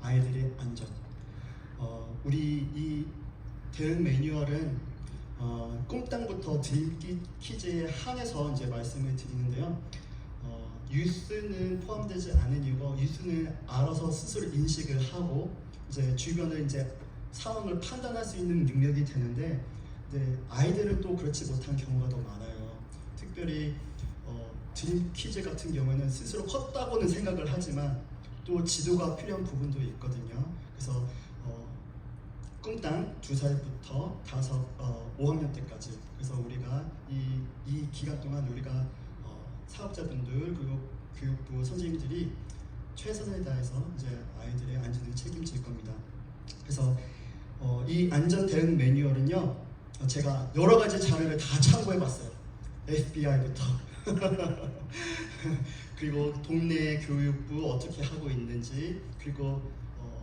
아이들의 안전. 우리 이 대응 매뉴얼은 꼼땅부터 드림 퀴즈에 한해서 이제 말씀을 드리는데요. 뉴스는 포함되지 않은 이유가 뉴스는 알아서 스스로 인식을 하고 이제 주변을 이제 상황을 판단할 수 있는 능력이 되는데, 아이들은 또 그렇지 못한 경우가 더 많아요. 특별히 드림 퀴즈 같은 경우에는 스스로 컸다고는 생각을 하지만 또 지도가 필요한 부분도 있거든요. 그래서 꿈땅 2살부터 5학년 때까지, 그래서 우리가 이 기간 동안 우리가 사업자분들 그리고 교육부 선생님들이 최선을 다해서 이제 아이들의 안전을 책임질 겁니다. 그래서 이 안전 대응 매뉴얼은요, 제가 여러 가지 자료를 다 참고해봤어요. FBI부터 그리고 동네 교육부 어떻게 하고 있는지, 그리고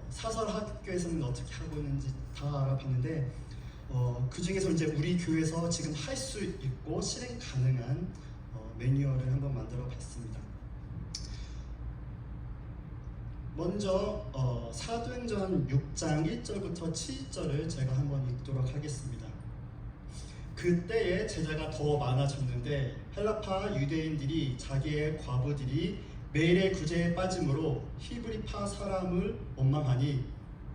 사설 학교에서는 어떻게 하고 있는지 다 알아봤는데, 그 중에서 이제 우리 교회에서 지금 할 수 있고 실행 가능한 매뉴얼을 한번 만들어 봤습니다. 먼저 사도행전 6장 1절부터 7절을 제가 한번 읽도록 하겠습니다. 그때에 제자가 더 많아졌는데 헬라파 유대인들이 자기의 과부들이 매일의 구제에 빠짐으로 히브리파 사람을 원망하니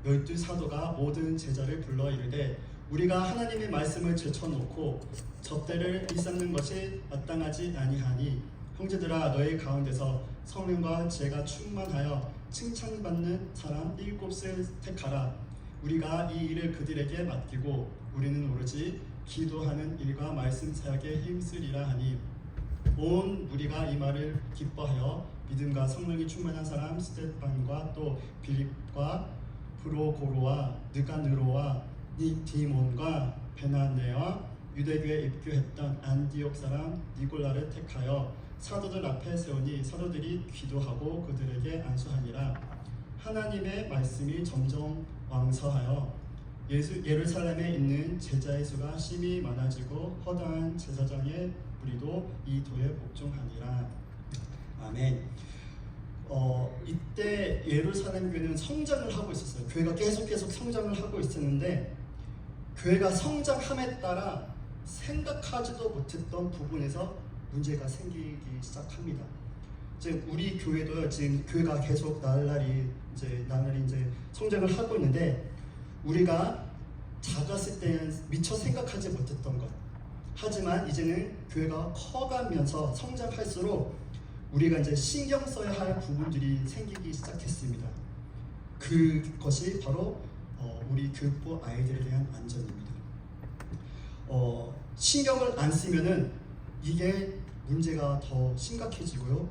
12 사도가 모든 제자를 불러 이르되 우리가 하나님의 말씀을 제쳐놓고 접대를 일삼는 것이 마땅하지 아니하니 형제들아 너희 가운데서 성령과 지혜가 충만하여 칭찬받는 사람 7을 택하라. 우리가 이 일을 그들에게 맡기고 우리는 오로지 기도하는 일과 말씀 사역에 힘쓰리라 하니 온 무리가 이 말을 기뻐하여 믿음과 성령이 충만한 사람 스데반과 또 빌립과 프로고로와 느가느로와 디몬과 베나네와 유대교에 입교했던 안디옥 사람 니골라를 택하여 사도들 앞에 세우니 사도들이 기도하고 그들에게 안수하니라. 하나님의 말씀이 점점 왕성하여 예루살렘에 있는 제자의 수가 심히 많아지고 허다한 제사장의 무리도 이 도에 복종하니라. 아멘. 이때 예루살렘 교회는 성장을 하고 있었어요. 교회가 계속 성장을 하고 있었는데, 교회가 성장함에 따라 생각하지도 못했던 부분에서 문제가 생기기 시작합니다. 지금 우리 교회도 지금 교회가 계속 날라리 이제 성장을 하고 있는데, 우리가 작았을 때는 미처 생각하지 못했던 것, 하지만 이제는 교회가 커가면서 성장할수록 우리가 이제 신경 써야 할 부분들이 생기기 시작했습니다. 그것이 바로 우리 교육부 아이들에 대한 안전입니다. 신경을 안 쓰면은 이게 문제가 더 심각해지고요.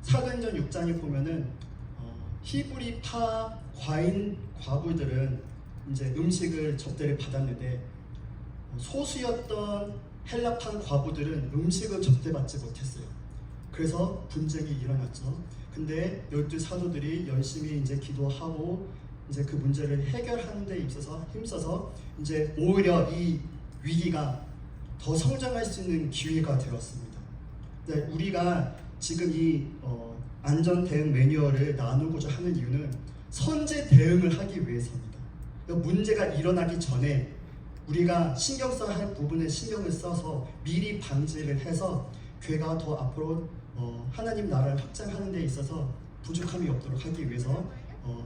사도행전 6장에 보면은 히브리파 과인 과부들은 이제 음식을 접대를 받았는데 소수였던 헬라판 과부들은 음식을 접대받지 못했어요. 그래서 분쟁이 일어났죠. 근데 12 사도들이 열심히 이제 기도하고 이제 그 문제를 해결하는 데 힘써서 이제 오히려 이 위기가 더 성장할 수 있는 기회가 되었습니다. 우리가 지금 이 안전 대응 매뉴얼을 나누고자 하는 이유는 선제 대응을 하기 위해서입니다. 문제가 일어나기 전에 우리가 신경 써야 할 부분에 신경을 써서 미리 방지를 해서 교회가 더 앞으로 하나님 나라를 확장하는 데 있어서 부족함이 없도록 하기 위해서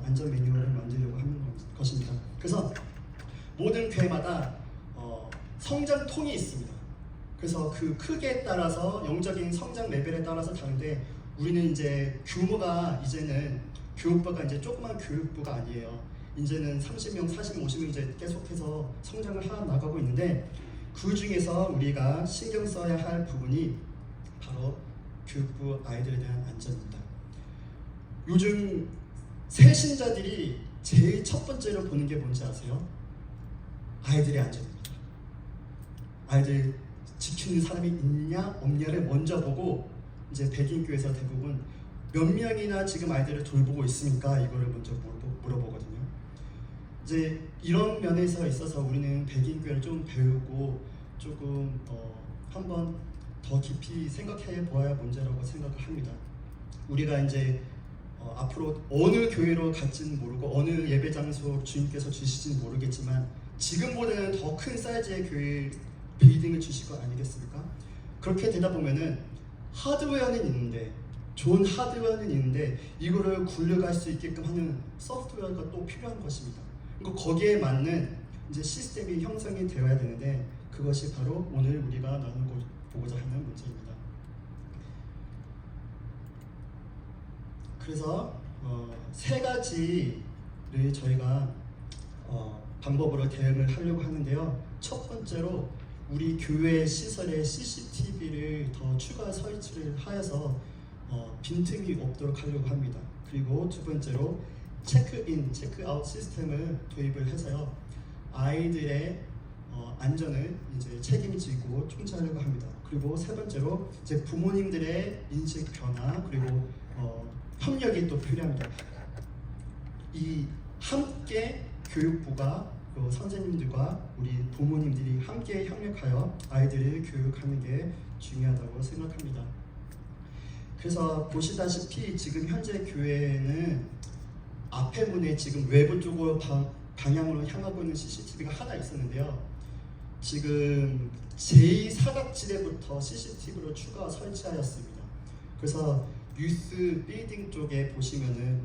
안전 매뉴얼을 만들려고 하는 것입니다. 그래서 모든 교회마다 성장통이 있습니다. 그래서 그 크기에 따라서 영적인 성장 레벨에 따라서 다른데, 우리는 이제 규모가 이제는 교육부가 이제 조그만 교육부가 아니에요. 이제는 30명, 40명, 50명 이제 계속해서 성장을 해 나가고 있는데, 그 중에서 우리가 신경 써야 할 부분이 바로 교육부 아이들에 대한 안전입니다. 요즘 새신자들이 제일 첫 번째로 보는 게 뭔지 아세요? 아이들의 안전입니다. 아이들 지키는 사람이 있냐 없냐를 먼저 보고, 이제 백인교회에서 대부분 몇 명이나 지금 아이들을 돌보고 있습니까? 이거를 먼저 물어보거든요. 이제 이런 면에서 있어서 우리는 백인교회를 좀 배우고 조금 한번 더 깊이 생각해 보아야 문제라고 생각을 합니다. 우리가 이제 앞으로 어느 교회로 갈지는 모르고 어느 예배 장소 주님께서 주실지는 모르겠지만 지금보다는 더 큰 사이즈의 교회 빌딩을 주실 거 아니겠습니까? 그렇게 되다 보면은 하드웨어는 있는데 좋은 하드웨어는 있는데 이거를 굴려갈 수 있게끔 하는 소프트웨어가 또 필요한 것입니다. 그리고 거기에 맞는 이제 시스템이 형성이 되어야 되는데 그것이 바로 오늘 우리가 나누고자 하는 문제입니다. 그래서 세 가지를 저희가 방법으로 대응을 하려고 하는데요. 첫 번째로 우리 교회 시설에 CCTV를 더 추가 설치를 하여서 빈틈이 없도록 하려고 합니다. 그리고 두 번째로 체크인, 체크아웃 시스템을 도입을 해서요. 아이들의 안전을 이제 책임지고 총괄하려고 합니다. 그리고 세 번째로 이제 부모님들의 인식 변화 그리고 협력이 또 필요합니다. 이 함께 교육부가 선생님들과 우리 부모님들이 함께 협력하여 아이들을 교육하는 게 중요하다고 생각합니다. 그래서 보시다시피 지금 현재 교회에는 앞에 문에 지금 외부 쪽으로 방향으로 향하고 있는 CCTV가 하나 있었는데요. 지금 제2사각지대부터 CCTV로 추가 설치하였습니다. 그래서 유스 빌딩 쪽에 보시면은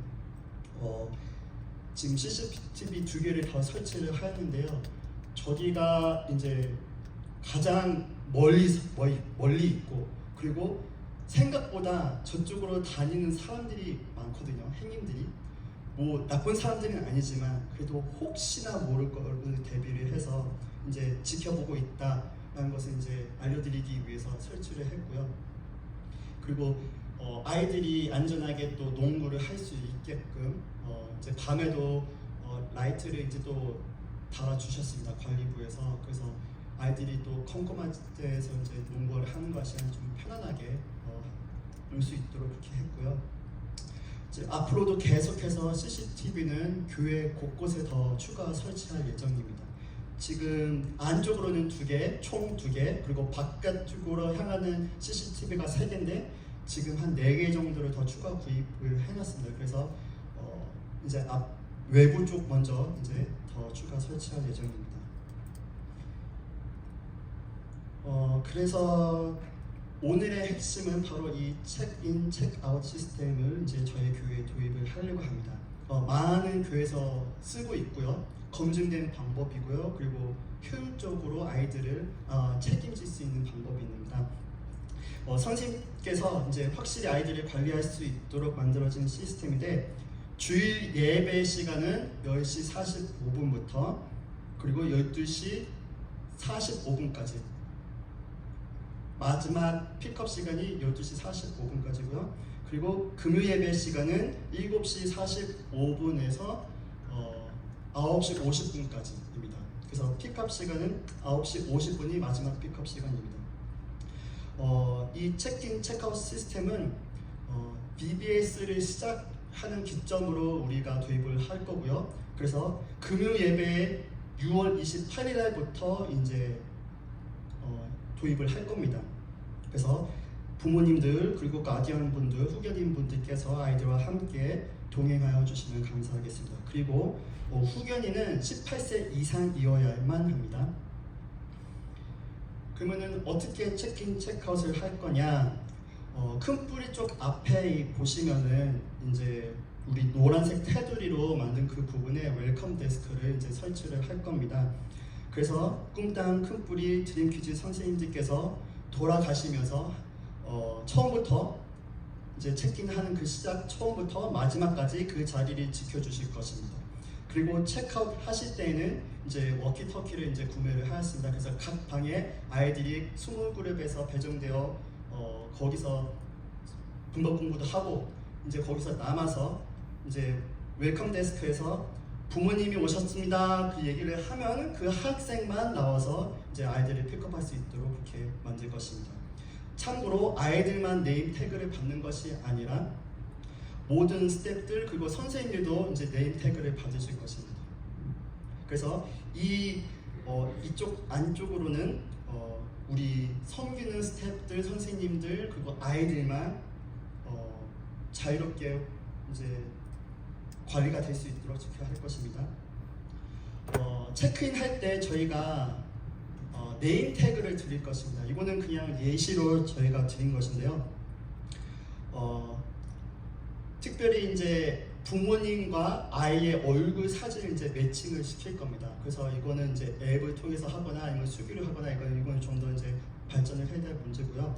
지금 CCTV 2개를 더 설치를 하였는데요. 저기가 이제 가장 멀리 있고 그리고 생각보다 저쪽으로 다니는 사람들이 많거든요. 행인들이 뭐 나쁜 사람들은 아니지만 그래도 혹시나 모를 거를 대비를 해서 이제 지켜보고 있다라는 것을 이제 알려드리기 위해서 설치를 했고요. 그리고 아이들이 안전하게 또 농구를 할 수 있게끔 이제 밤에도 라이트를 이제 또 달아주셨습니다. 관리부에서. 그래서 아이들이 또 컴컴한 때에서 이제 농구를 하는 것이 좀 편안하게 놀 수 있도록 그렇게 했고요. 이제 앞으로도 계속해서 CCTV는 교회 곳곳에 더 추가 설치할 예정입니다. 지금 안쪽으로는 2개, 총 2개, 그리고 바깥쪽으로 향하는 CCTV가 3개인데 지금 한 4개 정도를 더 추가 구입을 해놨습니다. 그래서 이제 외부 쪽 먼저 이제 더 추가 설치할 예정입니다. 그래서 오늘의 핵심은 바로 이 체크인, 체크아웃 시스템을 이제 저희 교회에 도입을 하려고 합니다. 많은 교회에서 쓰고 있고요. 검증된 방법이고요. 그리고 효율적으로 아이들을 책임질 수 있는 방법입니다. 선생님께서 이제 확실히 아이들을 관리할 수 있도록 만들어진 시스템인데 주일 예배 시간은 10시 45분부터 그리고 12시 45분까지 마지막 픽업 시간이 12시 45분까지고요. 그리고 금요 예배 시간은 7시 45분에서 9시 50분까지입니다. 그래서 픽업 시간은 9시 50분이 마지막 픽업 시간입니다. 이 체크인, 체크아웃 시스템은 BBS를 시작하는 기점으로 우리가 도입을 할 거고요. 그래서 금요 예배에 6월 28일 날부터 이제 도입을 할 겁니다. 그래서 부모님들 그리고 가디언 분들, 후견인 분들께서 아이들과 함께 동행하여 주시면 감사하겠습니다. 그리고 후견인은 18세 이상이어야만 합니다. 그러면은 어떻게 체크인, 체크아웃을 할 거냐? 큰 뿌리 쪽 앞에 보시면은 이제 우리 노란색 테두리로 만든 그 부분에 웰컴 데스크를 이제 설치를 할 겁니다. 그래서 꿈땅 큰뿌리 드림키즈 선생님들께서 돌아가시면서 처음부터 이제 체크인하는 그 시작 처음부터 마지막까지 그 자리를 지켜주실 것입니다. 그리고 체크아웃 하실 때에는 이제 워키터키를 이제 구매를 하였습니다. 그래서 각 방에 아이들이 20그룹에서 배정되어 거기서 문법 공부도 하고 이제 거기서 남아서 이제 웰컴 데스크에서 부모님이 오셨습니다 그 얘기를 하면 그 학생만 나와서 이제 아이들을 픽업할 수 있도록 그렇게 만들 것입니다. 참고로 아이들만 네임 태그를 받는 것이 아니라 모든 스태프들 그리고 선생님들도 이제 네임 태그를 받으실 것입니다. 그래서 이쪽 안쪽으로는 우리 섬기는 스태프들, 선생님들 그리고 아이들만 자유롭게 이제 관리가 될 수 있도록 지켜야 할 것입니다. 체크인 할 때 저희가 네임 태그를 드릴 것입니다. 이거는 그냥 예시로 저희가 드린 것인데요. 특별히 이제 부모님과 아이의 얼굴 사진을 이제 매칭을 시킬 겁니다. 그래서 이거는 이제 앱을 통해서 하거나 아니면 수기로 하거나 이건 좀 더 이제 발전을 해야 될 문제고요.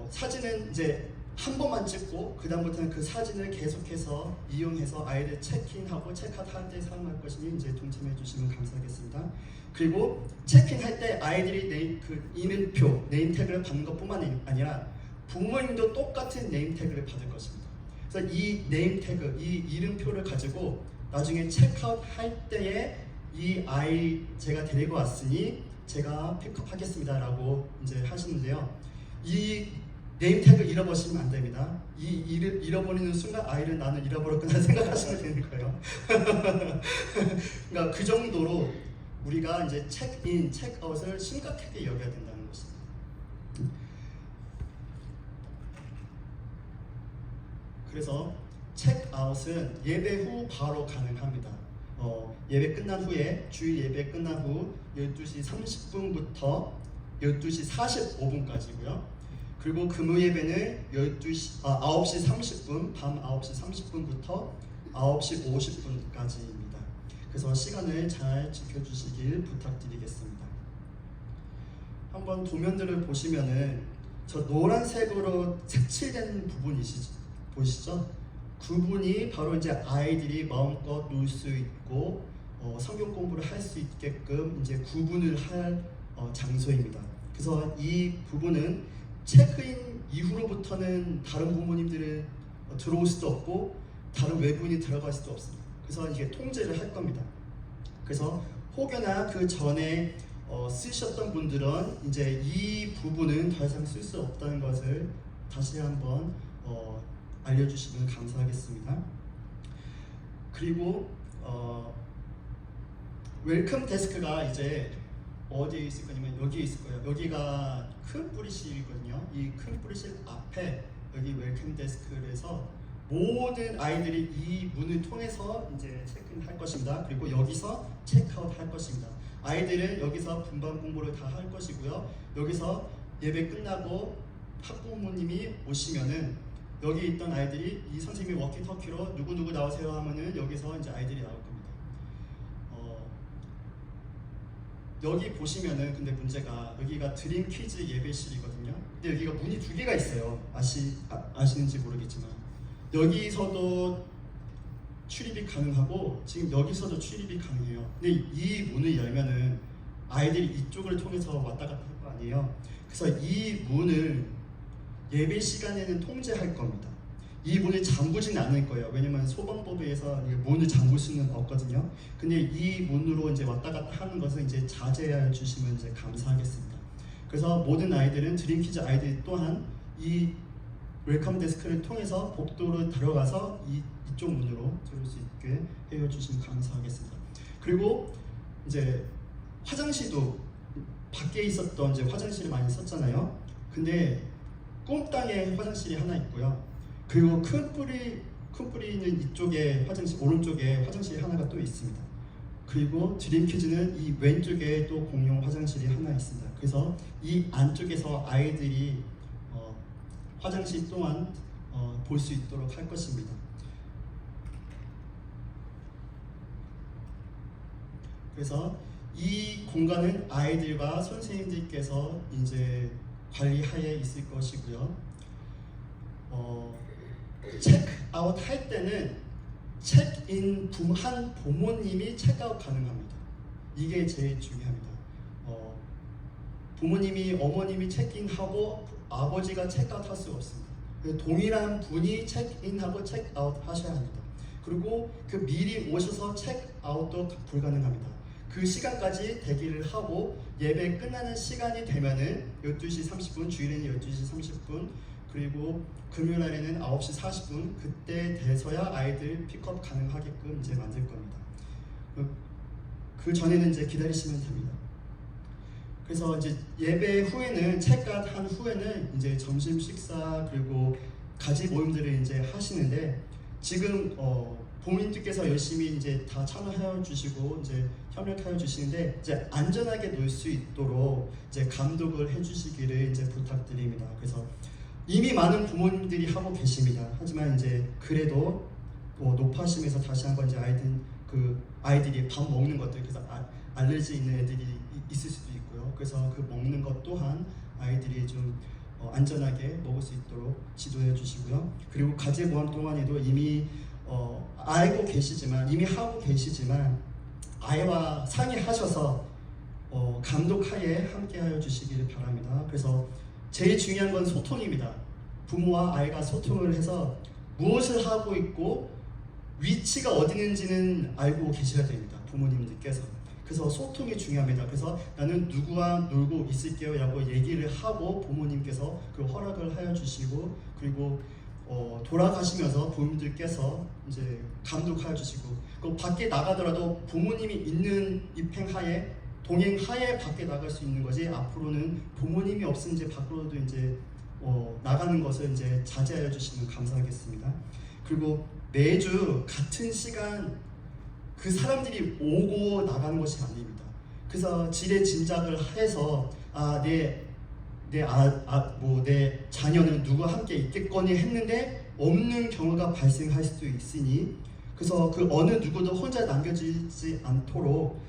사진은 이제 한 번만 찍고 그 다음부터는 그 사진을 계속해서 이용해서 아이들 체크인하고 체크아웃 때 사용할 것이니 이제 동참해 주시면 감사하겠습니다. 그리고 체크인할 때 아이들이 이름표, 네임 태그를 받는 것뿐만 아니라 부모님도 똑같은 네임 태그를 받을 것입니다. 그래서 이 네임 태그, 이 이름표를 가지고 나중에 체크아웃 할 때에 이 아이 제가 데리고 왔으니 제가 픽업하겠습니다 라고 이제 하시는데요. 이 네임 태그 잃어버리시면 안 됩니다. 이 잃어버리는 순간 아이를 나는 잃어버렸구나 생각하시면 되는 거예요. 그러니까 그 정도로 우리가 이제 체크인, 체크아웃을 심각하게 여겨야 된다는 것입니다. 그래서 체크아웃은 예배 후 바로 가능합니다. 예배 끝난 후에 주일 예배 끝난 후 12시 30분부터 12시 45분까지고요. 그리고 금요 예배는 9시 30분, 밤 9시 30분부터 9시 50분까지입니다. 그래서 시간을 잘 지켜주시길 부탁드리겠습니다. 한번 도면들을 보시면은 저 노란색으로 색칠된 부분 보시죠? 그 부분이 바로 이제 아이들이 마음껏 놀 수 있고 성경 공부를 할 수 있게끔 이제 구분을 할 장소입니다. 그래서 이 부분은 체크인 이후로부터는 다른 부모님들은 들어올 수도 없고 다른 외부인이 들어갈 수도 없습니다. 그래서 이게 통제를 할 겁니다. 그래서 혹여나 그 전에 쓰셨던 분들은 이제 이 부분은 더 이상 쓸 수 없다는 것을 다시 한번 알려주시면 감사하겠습니다. 그리고 웰컴 데스크가 이제 어디에 있을 거냐면 여기에 있을 거예요. 여기가 큰 뿌리실이거든요. 이 큰 뿌리실 앞에 여기 웰컴 데스크에서 모든 아이들이 이 문을 통해서 이제 체크인 할 것입니다. 그리고 여기서 체크아웃 할 것입니다. 아이들은 여기서 분반 공부를 다 할 것이고요. 여기서 예배 끝나고 학부모님이 오시면은 여기 있던 아이들이 이 선생님이 워키터키로 누구 나오세요 하면은 여기서 이제 아이들이 나올 겁니다. 여기 보시면은 근데 문제가 여기가 드림 키즈 예배실이거든요. 근데 여기가 문이 두 개가 있어요. 아시는지 모르겠지만 여기서도 출입이 가능하고 지금 여기서도 출입이 가능해요. 근데 이 문을 열면은 아이들이 이쪽을 통해서 왔다 갔다 할 거 아니에요. 그래서 이 문을 예배 시간에는 통제할 겁니다. 이 문을 잠그진 않을 거예요. 왜냐면 소방법에 의해서 문을 잠글 수는 없거든요. 근데 이 문으로 이제 왔다 갔다 하는 것은 이제 자제해 주시면 이제 감사하겠습니다. 그래서 모든 아이들은 드림키즈 아이들 또한 이 웰컴 데스크를 통해서 복도로 들어가서 이쪽 문으로 들어올 수 있게 해 주시면 감사하겠습니다. 그리고 이제 화장실도 밖에 있었던 이제 화장실을 많이 썼잖아요. 근데 꿈땅에 화장실이 하나 있고요. 그리고 큰 뿌리 있는 이쪽에 화장실, 오른쪽에 화장실이 하나가 또 있습니다. 그리고 드림키즈는 이 왼쪽에 또 공용 화장실이 하나 있습니다. 그래서 이 안쪽에서 아이들이 화장실 또한 볼 수 있도록 할 것입니다. 그래서 이 공간은 아이들과 선생님들께서 이제 관리하에 있을 것이고요. 체크아웃 할 때는 체크인 한 부모님이 체크아웃 가능합니다. 이게 제일 중요합니다. 부모님이 어머님이 체크인하고 아버지가 체크아웃 할 수가 없습니다. 동일한 분이 체크인하고 체크아웃 하셔야 합니다. 그리고 그 미리 오셔서 체크아웃도 불가능합니다. 그 시간까지 대기를 하고 예배 끝나는 시간이 되면은 12시 30분, 주일에는 12시 30분, 그리고 금요일날에는 9시 40분 그때 돼서야 아이들 픽업 가능하게끔 이제 만들 겁니다. 그 전에는 이제 기다리시면 됩니다. 그래서 이제 예배 후에는 체크아웃 한 후에는 이제 점심 식사 그리고 가지 모임들을 이제 하시는데 지금 부모님들께서 열심히 이제 다 참여해 주시고 이제 협력하여 주시는데 이제 안전하게 놀 수 있도록 이제 감독을 해주시기를 이제 부탁드립니다. 그래서 이미 많은 부모님들이 하고 계십니다. 하지만 이제 그래도 높아심에서 다시 한번 이제 아이들이 밥 먹는 것들, 그래서 알레르기 있는 애들이 있을 수도 있고요. 그래서 그 먹는 것 또한 아이들이 좀 안전하게 먹을 수 있도록 지도해 주시고요. 그리고 가제보험 동안에도 이미 알고 계시지만, 이미 하고 계시지만 아이와 상의하셔서 감독하에 함께하여 주시기를 바랍니다. 그래서 제일 중요한 건 소통입니다. 부모와 아이가 소통을 해서 무엇을 하고 있고 위치가 어디 있는지는 알고 계셔야 됩니다. 부모님들께서. 그래서 소통이 중요합니다. 그래서 나는 누구와 놀고 있을게요 라고 얘기를 하고 부모님께서 그 허락을 하여 주시고, 그리고 돌아가시면서 부모님들께서 이제 감독하여 주시고, 그 밖에 나가더라도 부모님이 있는 입행하에, 동행하에 밖에 나갈 수 있는 거지, 앞으로는 부모님이 없으면 이제 밖으로도 이제 나가는 것을 이제 자제하여 주시면 감사하겠습니다. 그리고 매주 같은 시간 그 사람들이 오고 나가는 것이 아닙니다. 그래서 지레 짐작을 해서 내 자녀는 누구와 함께 있겠거니 했는데 없는 경우가 발생할 수도 있으니, 그래서 그 어느 누구도 혼자 남겨지지 않도록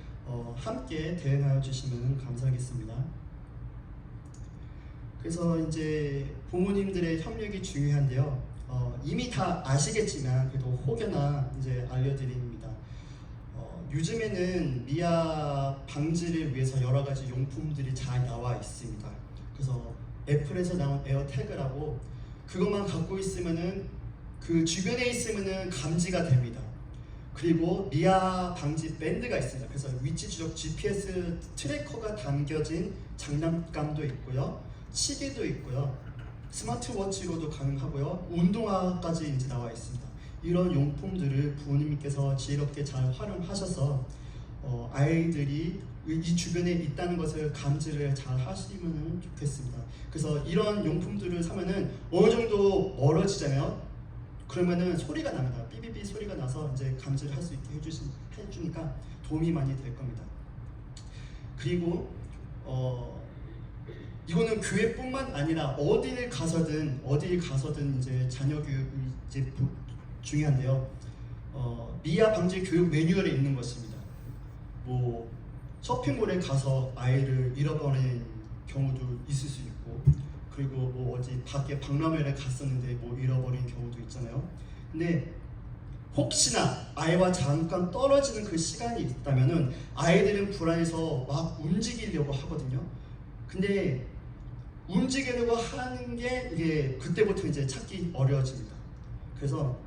함께 대응하여 주시면 감사하겠습니다. 그래서 이제 부모님들의 협력이 중요한데요. 이미 다 아시겠지만 그래도 혹여나 이제 알려드립니다. 요즘에는 미아 방지를 위해서 여러 가지 용품들이 잘 나와 있습니다. 그래서 애플에서 나온 에어태그라고, 그것만 갖고 있으면은 그 주변에 있으면은 감지가 됩니다. 그리고 미아 방지 밴드가 있습니다. 그래서 위치 추적 GPS 트래커가 담겨진 장난감도 있고요, 시계도 있고요, 스마트워치로도 가능하고요, 운동화까지 이제 나와 있습니다. 이런 용품들을 부모님께서 지혜롭게 잘 활용하셔서 아이들이 이 주변에 있다는 것을 감지를 잘 하시면 좋겠습니다. 그래서 이런 용품들을 사면은 어느 정도 멀어지잖아요. 그러면은 소리가 납니다. 삐삐삐 소리가 나서 이제 감지를 할 수 있게 해주니까 도움이 많이 될 겁니다. 그리고 이거는 교회뿐만 아니라 어딜 가서든 이제 자녀 교육이 이제 중요한데요. 미아 방지 교육 매뉴얼에 있는 것입니다. 뭐 쇼핑몰에 가서 아이를 잃어버린 경우도 있을 수 있고, 그리고 뭐 어디 밖에 박람회를 갔었는데 뭐 잃어버린 경우도 있잖아요. 근데 혹시나 아이와 잠깐 떨어지는 그 시간이 있다면은 아이들은 불안해서 막 움직이려고 하거든요. 근데 움직이려고 하는 게 이게 그때부터 이제 찾기 어려워집니다. 그래서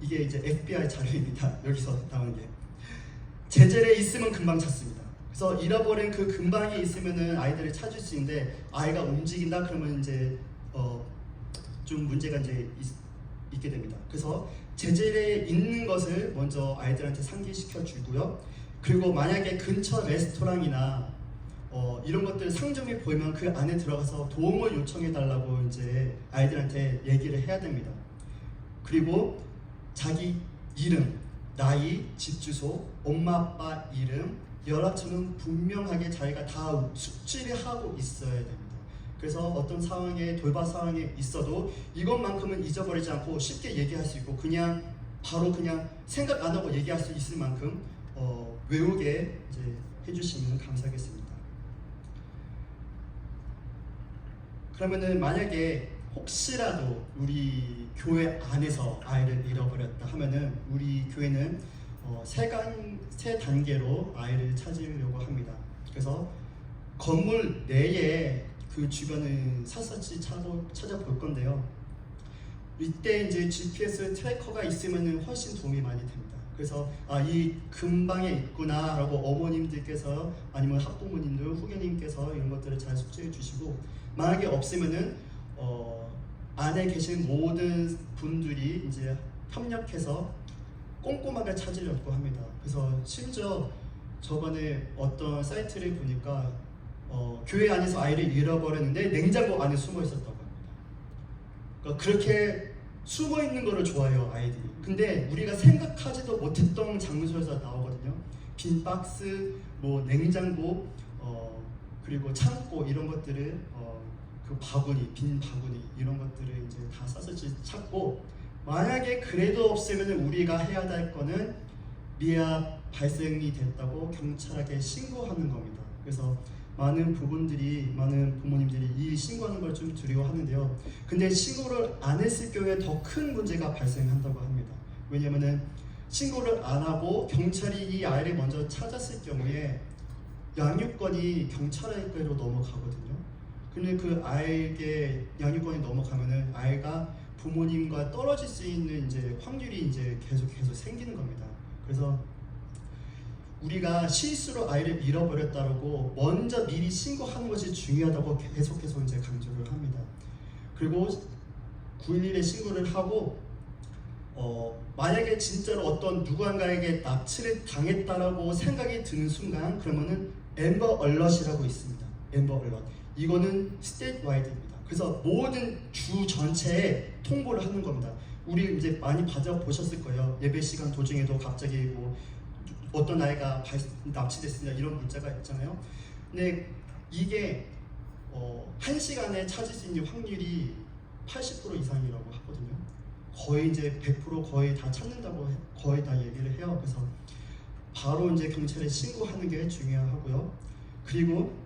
이게 이제 FBI 자료입니다. 여기서 나오는 게 제젤에 있으면 금방 찾습니다. 그래서 잃어버린 그 근방에 있으면은 아이들을 찾을 수 있는데, 아이가 움직인다 그러면 이제 좀 문제가 이제 있게 됩니다. 그래서 제젤에 있는 것을 먼저 아이들한테 상기시켜 주고요. 그리고 만약에 근처 레스토랑이나 이런 것들 상점이 보이면 그 안에 들어가서 도움을 요청해 달라고 이제 아이들한테 얘기를 해야 됩니다. 그리고 자기 이름, 나이, 집 주소, 엄마 아빠 이름, 연락처는 분명하게 자기가 다 숙지를 하고 있어야 됩니다. 그래서 어떤 상황에, 돌발 상황에 있어도 이것만큼은 잊어버리지 않고 쉽게 얘기할 수 있고, 그냥 바로 그냥 생각 안 하고 얘기할 수 있을 만큼 외우게 이제 해주시면 감사하겠습니다. 그러면은 만약에 혹시라도 우리 교회 안에서 아이를 잃어버렸다 하면은 우리 교회는 세 단계로 아이를 찾으려고 합니다. 그래서 건물 내에 그 주변을 샅샅이 찾아볼 건데요. 이때 이제 GPS 트래커가 있으면 훨씬 도움이 많이 됩니다. 그래서 이 근방에 있구나라고 어머님들께서 아니면 학부모님들, 후계님께서 이런 것들을 잘 숙지해 주시고, 만약에 없으면은 안에 계신 모든 분들이 이제 협력해서 꼼꼼하게 찾으려고 합니다. 그래서 심지어 저번에 어떤 사이트를 보니까 교회 안에서 아이를 잃어버렸는데 냉장고 안에 숨어 있었다고 합니다. 그러니까 그렇게 숨어 있는 거를 좋아해요, 아이들이. 근데 우리가 생각하지도 못했던 장소에서 나오거든요. 빈 박스, 뭐 냉장고, 그리고 창고 이런 것들을 그 바구니, 빈 바구니 이런 것들을 이제 다 싸서 찾고, 만약에 그래도 없으면 우리가 해야 될 거는 미아 발생이 됐다고 경찰에게 신고하는 겁니다. 그래서 많은 부모님들이 이 신고하는 걸 좀 두려워하는데요. 근데 신고를 안 했을 경우에 더 큰 문제가 발생한다고 합니다. 왜냐면은 신고를 안 하고 경찰이 이 아이를 먼저 찾았을 경우에 양육권이 경찰에게로 넘어가거든요. 근데 그 아이에게 양육권이 넘어가면은 아이가 부모님과 떨어질 수 있는 이제 확률이 이제 계속 생기는 겁니다. 그래서 우리가 실수로 아이를 잃어버렸다고 먼저 미리 신고하는 것이 중요하다고 계속해서 이제 강조를 합니다. 그리고 911에 신고를 하고 만약에 진짜로 어떤 누군가에게 납치를 당했다라고 생각이 드는 순간, 그러면은 앰버 얼럿이라고 있습니다. 앰버 얼럿. 이거는 스테이트 와이드입니다. 그래서 모든 주 전체에 통보를 하는 겁니다. 우리 이제 많이 받아보셨을 거예요. 예배 시간 도중에도 갑자기 뭐 어떤 아이가 납치됐습니다 이런 문자가 있잖아요. 근데 이게 1시간에 찾을 수 있는 확률이 80% 이상이라고 하거든요. 거의 이제 100% 거의 다 찾는다고 거의 다 얘기를 해요. 그래서 바로 이제 경찰에 신고하는 게 중요하고요. 그리고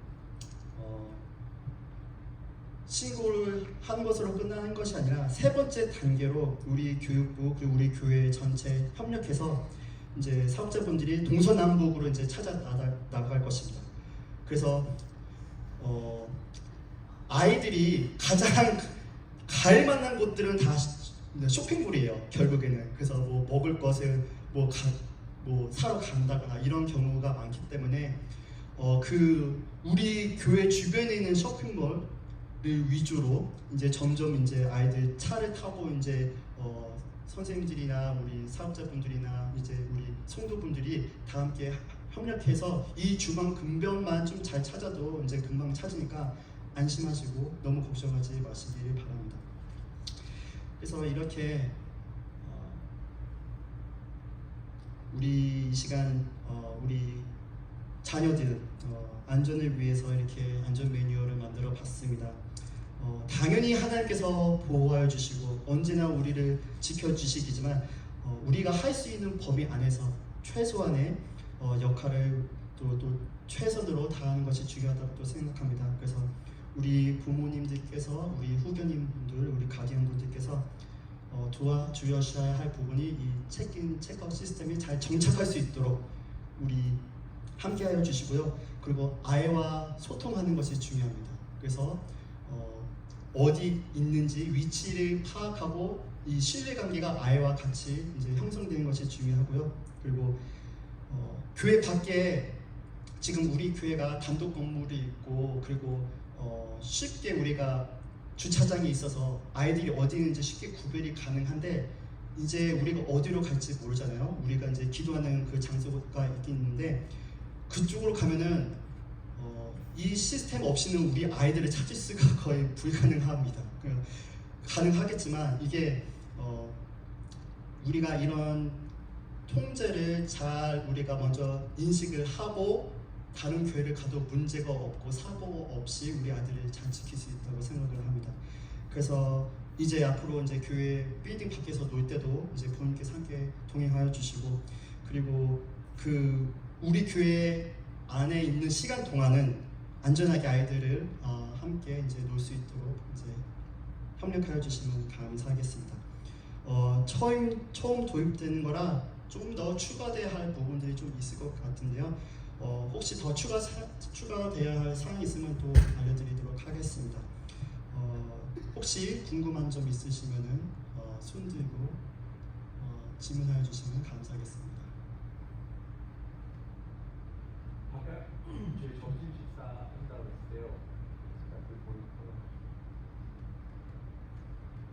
신고를 하는 것으로 끝나는 것이 아니라 세 번째 단계로 우리 교육부 그리고 우리 교회 전체 협력해서 이제 사업자분들이 동서남북으로 이제 찾아 나갈 것입니다. 그래서 아이들이 가장 갈 만한 곳들은 다 쇼핑몰이에요, 결국에는. 그래서 뭐 먹을 것을 뭐 사러 간다거나 이런 경우가 많기 때문에 그 우리 교회 주변에 있는 쇼핑몰을 위주로 이제 점점 이제 아이들 차를 타고 이제 선생님들이나 우리 사업자분들이나 이제 우리 성도분들이 다 함께 협력해서 이 주방 근변만 좀 잘 찾아도 이제 금방 찾으니까 안심하시고 너무 걱정하지 마시길 바랍니다. 그래서 이렇게 우리 이 시간 우리 자녀들 안전을 위해서 이렇게 안전 매뉴얼을 만들어 봤습니다. 당연히 하나님께서 보호하여 주시고 언제나 우리를 지켜주시겠지만 우리가 할 수 있는 범위 안에서 최소한의 역할을 또 최선으로 다하는 것이 중요하다고 생각합니다. 그래서 우리 부모님들께서, 우리 후견인분들, 우리 가디언분들께서 도와주셔야 할 부분이 이 체크인 체크아웃 시스템이 잘 정착할 수 있도록 우리 함께하여 주시고요. 그리고 아이와 소통하는 것이 중요합니다. 그래서 어디 있는지 위치를 파악하고 이 신뢰관계가 아이와 같이 이제 형성되는 것이 중요하고요. 그리고 교회 밖에 지금 우리 교회가 단독 건물이 있고 그리고 쉽게 우리가 주차장이 있어서 아이들이 어디 있는지 쉽게 구별이 가능한데 이제 우리가 어디로 갈지 모르잖아요. 우리가 이제 기도하는 그 장소가 있긴 있는데 그쪽으로 가면은 이 시스템 없이는 우리 아이들을 찾을 수가 거의 불가능합니다. 가능하겠지만 이게 우리가 이런 통제를 잘 우리가 먼저 인식을 하고 다른 교회를 가도 문제가 없고 사고 없이 우리 아이들을 잘 지킬 수 있다고 생각을 합니다. 그래서 이제 앞으로 이제 교회 빌딩 밖에서 놀 때도 이제 부모님께서 함께 동행하여 주시고 그리고 그 우리 교회 안에 있는 시간 동안은 안전하게 아이들을 함께 이제 놀 수 있도록 이제 협력하여 주시면 감사하겠습니다. 처음 도입되는 거라 조금 더 추가돼야 할 부분들이 좀 있을 것 같은데요. 혹시 더 추가돼야 할 사항이 있으면 또 알려드리도록 하겠습니다. 혹시 궁금한 점 있으시면은 손 들고 질문하여 주시면 감사하겠습니다. 아까 저희 점심 식사 한다고 했어요.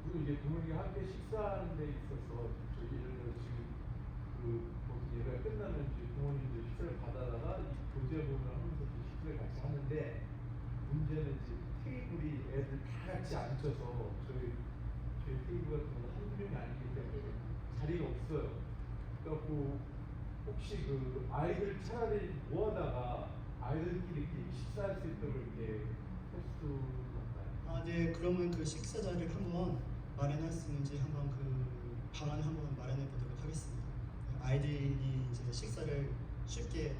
그리고 이제 부모님과 함께 식사하는 데 있어서 저희 예를 들어 지금 뭐 예배가 끝나면 이제 부모님들 식사를 받아다가 이 교제본을 하면서 식사를 같이 하는데 문제는 이제 테이블이 애들 다 같이 앉혀서 저희 저희 테이블 같은 경우는 한두 명이 아니기 때문에 자리가 없어요. 그래갖고 혹시 그 아이들 차라리 모아다가 아이들끼리 이렇게 식사할 수 있도록 이렇게 할 수 없나요? 아, 네. 그러면 그 식사 자리를 한번 마련할 수 있는지 한번 그 방안을 한번 마련해 보도록 하겠습니다. 아이들이 이제 식사를 쉽게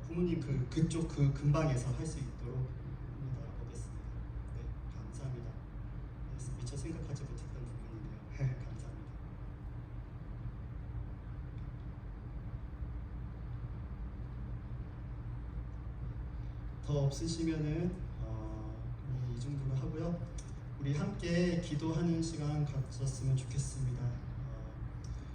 부모님 그쪽 그 근방에서 할 수 있도록 한번 알아보겠습니다. 네, 감사합니다. 네, 미처 생각하지 못했던 부분이네요. 감사합니다. 더 없으시면은 이 정도로 하고요. 우리 함께 기도하는 시간 가졌으면 좋겠습니다.